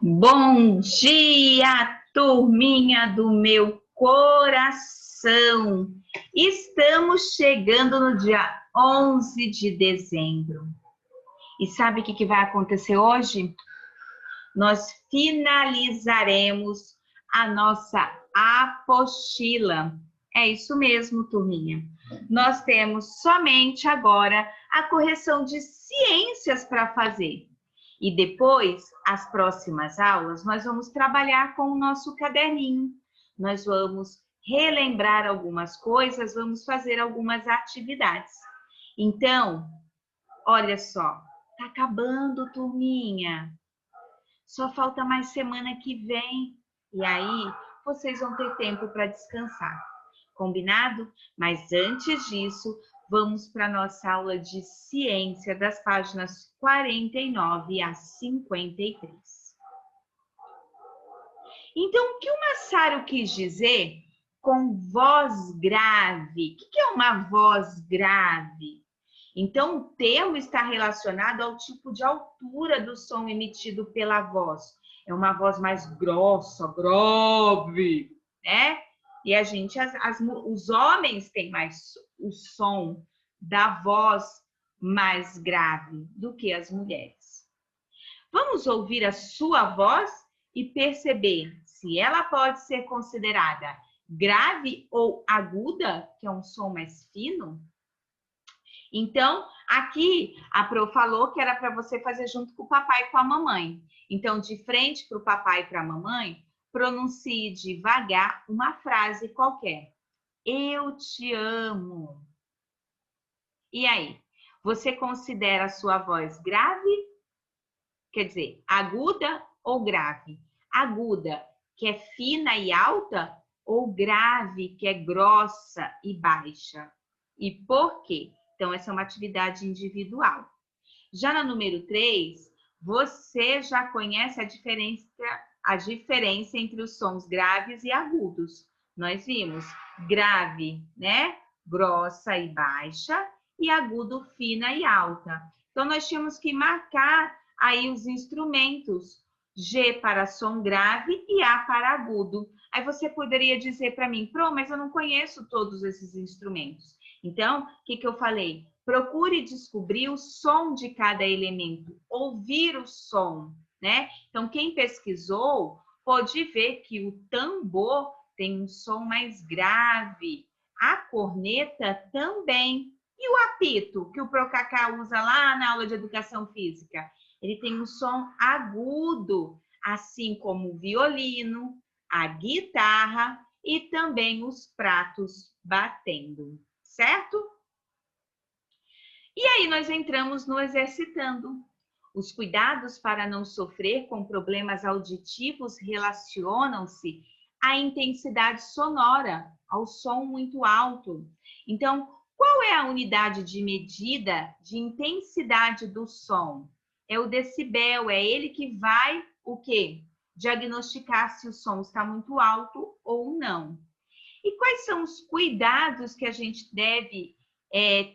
Bom dia, turminha do meu coração! Estamos chegando no dia 11 de dezembro. E sabe o que vai acontecer hoje? Nós finalizaremos a nossa apostila. É isso mesmo, turminha. Nós temos somente agora a correção de ciências para fazer. E depois, as próximas aulas, nós vamos trabalhar com o nosso caderninho. Nós vamos relembrar algumas coisas, vamos fazer algumas atividades. Então, olha só, tá acabando, turminha. Só falta mais semana que vem. E aí, vocês vão ter tempo para descansar. Combinado? Mas antes disso, vamos para a nossa aula de ciência das páginas 49 a 53. Então, o que o Massaro quis dizer com voz grave? O que é uma voz grave? Então, o termo está relacionado ao tipo de altura do som emitido pela voz. É uma voz mais grossa, grave, né? E a gente, os homens têm mais o som da voz mais grave do que as mulheres. Vamos ouvir a sua voz e perceber se ela pode ser considerada grave ou aguda, que é um som mais fino. Então, aqui a Pro falou que era para você fazer junto com o papai e com a mamãe. Então, de frente para o papai e para a mamãe, pronuncie devagar uma frase qualquer. Eu te amo. E aí, você considera a sua voz grave? Quer dizer, aguda ou grave? Aguda, que é fina e alta, ou grave, que é grossa e baixa? E por quê? Então, essa é uma atividade individual. Já na número 3, você já conhece a diferença entre os sons graves e agudos. Nós vimos grave, né? Grossa e baixa, e agudo, fina e alta. Então, nós tínhamos que marcar aí os instrumentos. G para som grave e A para agudo. Aí você poderia dizer para mim, Pro, mas eu não conheço todos esses instrumentos. Então, o que eu falei? Procure descobrir o som de cada elemento, ouvir o som, né? Então, quem pesquisou pode ver que o tambor tem um som mais grave, a corneta também. E o apito, que o Procacá usa lá na aula de educação física? Ele tem um som agudo, assim como o violino, a guitarra e também os pratos batendo, certo? E aí nós entramos no exercitando. Os cuidados para não sofrer com problemas auditivos relacionam-se à intensidade sonora, ao som muito alto. Então, qual é a unidade de medida de intensidade do som? É o decibel, é ele que vai o quê? Diagnosticar se o som está muito alto ou não. E quais são os cuidados que a gente deve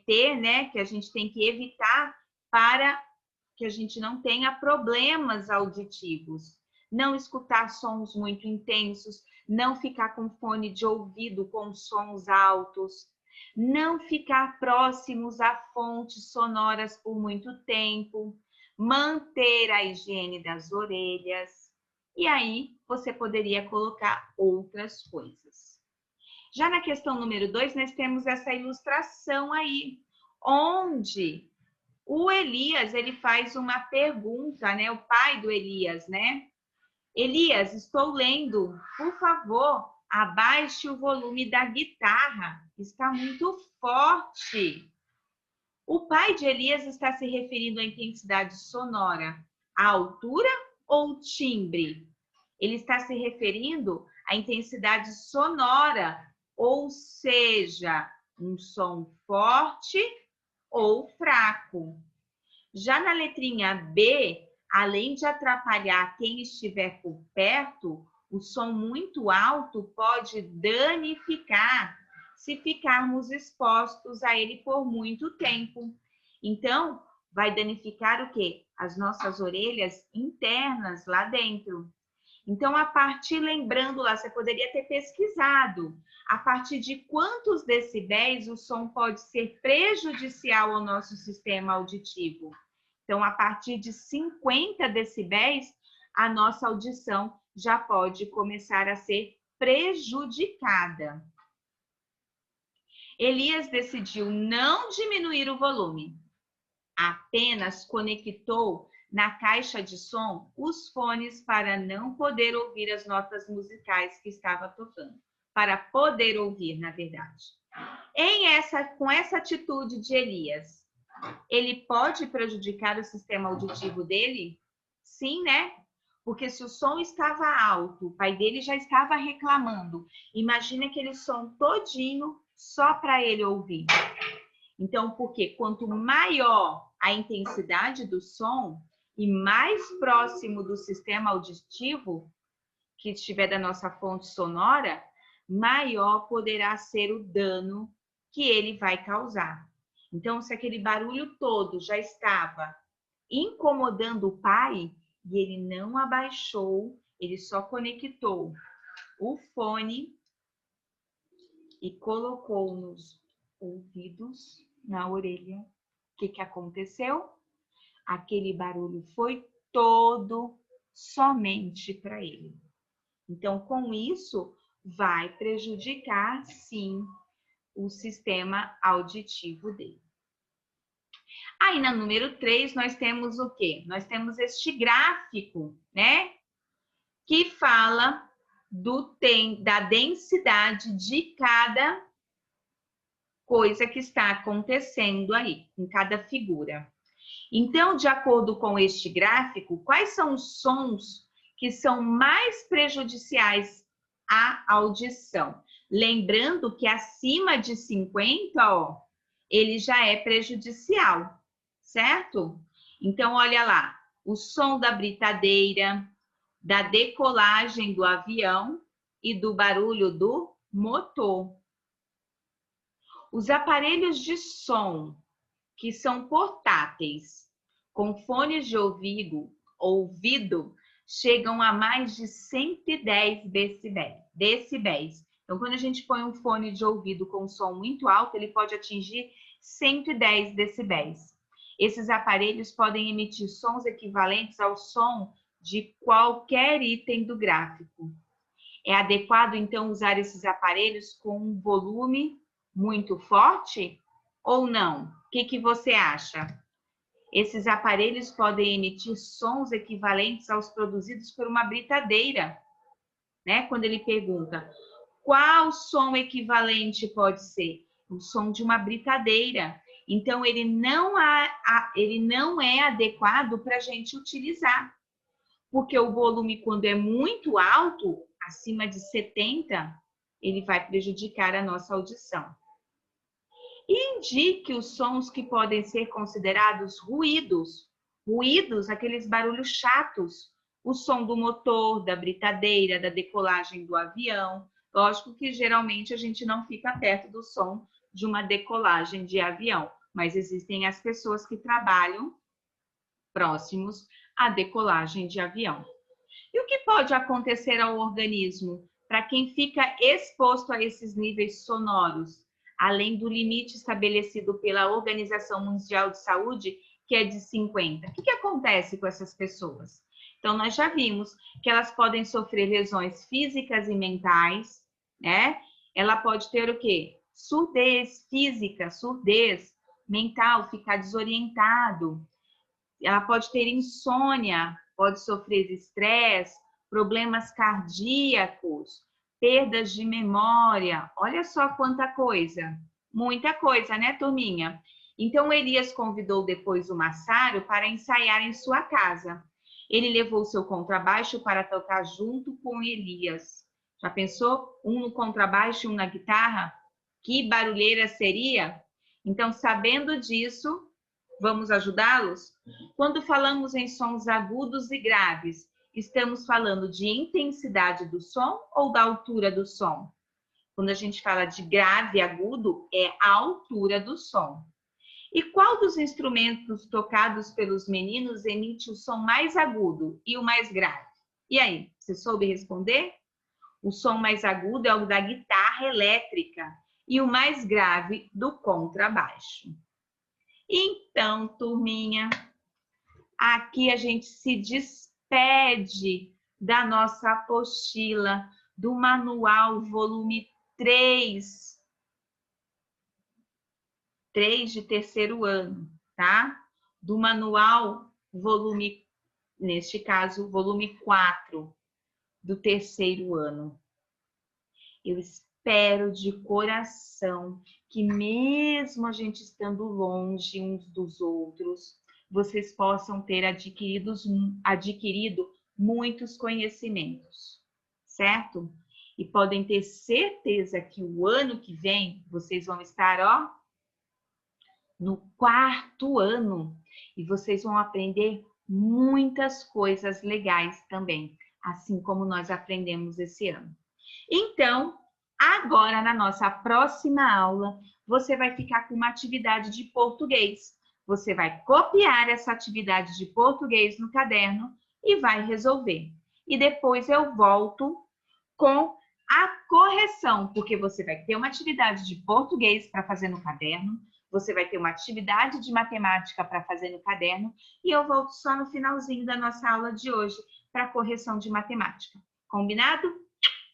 ter, né? Que a gente tem que evitar para que a gente não tenha problemas auditivos? Não escutar sons muito intensos, não ficar com fone de ouvido com sons altos, não ficar próximos a fontes sonoras por muito tempo, manter a higiene das orelhas. E aí você poderia colocar outras coisas. Já na questão número 2, nós temos essa ilustração aí, onde o Elias, ele faz uma pergunta, né? O pai do Elias, né? Elias, estou lendo, por favor, abaixe o volume da guitarra, está muito forte. O pai de Elias está se referindo à intensidade sonora, à altura ou timbre? Ele está se referindo à intensidade sonora, ou seja, um som forte ou fraco. Já na letrinha B, além de atrapalhar quem estiver por perto, o som muito alto pode danificar se ficarmos expostos a ele por muito tempo. Então, vai danificar o quê? As nossas orelhas internas lá dentro. Então, a partir, lembrando lá, você poderia ter pesquisado a partir de quantos decibéis o som pode ser prejudicial ao nosso sistema auditivo. Então, a partir de 50 decibéis, a nossa audição já pode começar a ser prejudicada. Elias decidiu não diminuir o volume, apenas conectou na caixa de som os fones para não poder ouvir as notas musicais que estava tocando. Para poder ouvir, na verdade. Com essa atitude de Elias, ele pode prejudicar o sistema auditivo dele? Sim, né? Porque se o som estava alto, o pai dele já estava reclamando. Imagina aquele som todinho só para ele ouvir. Então, porque quanto maior a intensidade do som e mais próximo do sistema auditivo que estiver da nossa fonte sonora, maior poderá ser o dano que ele vai causar. Então, se aquele barulho todo já estava incomodando o pai e ele não abaixou, ele só conectou o fone e colocou nos ouvidos, na orelha, o que aconteceu? Aquele barulho foi todo somente para ele. Então, com isso, vai prejudicar, sim, o sistema auditivo dele. Aí, na número 3, nós temos o quê? Nós temos este gráfico, né? Que fala da densidade de cada coisa que está acontecendo aí, em cada figura. Então, de acordo com este gráfico, quais são os sons que são mais prejudiciais à audição? Lembrando que acima de 50, ó, ele já é prejudicial, certo? Então, olha lá, o som da britadeira, da decolagem do avião e do barulho do motor. Os aparelhos de som que são portáteis, com fones de ouvido, chegam a mais de 110 decibéis. Então, quando a gente põe um fone de ouvido com som muito alto, ele pode atingir 110 decibéis. Esses aparelhos podem emitir sons equivalentes ao som de qualquer item do gráfico. É adequado, então, usar esses aparelhos com um volume muito forte ou não? O que você acha? Esses aparelhos podem emitir sons equivalentes aos produzidos por uma britadeira, né? Quando ele pergunta, qual som equivalente pode ser? O som de uma britadeira. Então, ele não é adequado para a gente utilizar, porque o volume, quando é muito alto, acima de 70, ele vai prejudicar a nossa audição. Indique os sons que podem ser considerados ruídos. Ruídos, aqueles barulhos chatos. O som do motor, da britadeira, da decolagem do avião. Lógico que geralmente a gente não fica perto do som de uma decolagem de avião, mas existem as pessoas que trabalham próximos à decolagem de avião. E o que pode acontecer ao organismo para quem fica exposto a esses níveis sonoros? Além do limite estabelecido pela Organização Mundial de Saúde, que é de 50. O que acontece com essas pessoas? Então, nós já vimos que elas podem sofrer lesões físicas e mentais, né? Ela pode ter o quê? Surdez física, surdez mental, ficar desorientado. Ela pode ter insônia, pode sofrer estresse, problemas cardíacos, perdas de memória, olha só quanta coisa. Muita coisa, né, turminha? Então, Elias convidou depois o Massaro para ensaiar em sua casa. Ele levou seu contrabaixo para tocar junto com Elias. Já pensou? Um no contrabaixo e um na guitarra? Que barulheira seria? Então, sabendo disso, vamos ajudá-los? Quando falamos em sons agudos e graves, estamos falando de intensidade do som ou da altura do som? Quando a gente fala de grave e agudo, é a altura do som. E qual dos instrumentos tocados pelos meninos emite o som mais agudo e o mais grave? E aí, você soube responder? O som mais agudo é o da guitarra elétrica e o mais grave do contrabaixo. Então, turminha, aqui a gente se despede da nossa apostila do manual volume 3 de terceiro ano, tá? Do manual volume, neste caso, volume 4 do terceiro ano. Eu espero de coração que mesmo a gente estando longe uns dos outros, vocês possam ter adquirido muitos conhecimentos, certo? E podem ter certeza que o ano que vem vocês vão estar, ó, no quarto ano e vocês vão aprender muitas coisas legais também, assim como nós aprendemos esse ano. Então, agora na nossa próxima aula, você vai ficar com uma atividade de português. Você vai copiar essa atividade de português no caderno e vai resolver. E depois eu volto com a correção, porque você vai ter uma atividade de português para fazer no caderno, você vai ter uma atividade de matemática para fazer no caderno e eu volto só no finalzinho da nossa aula de hoje para a correção de matemática. Combinado?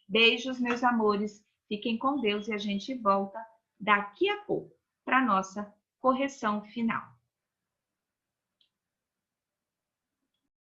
Beijos, meus amores. Fiquem com Deus e a gente volta daqui a pouco para a nossa correção final.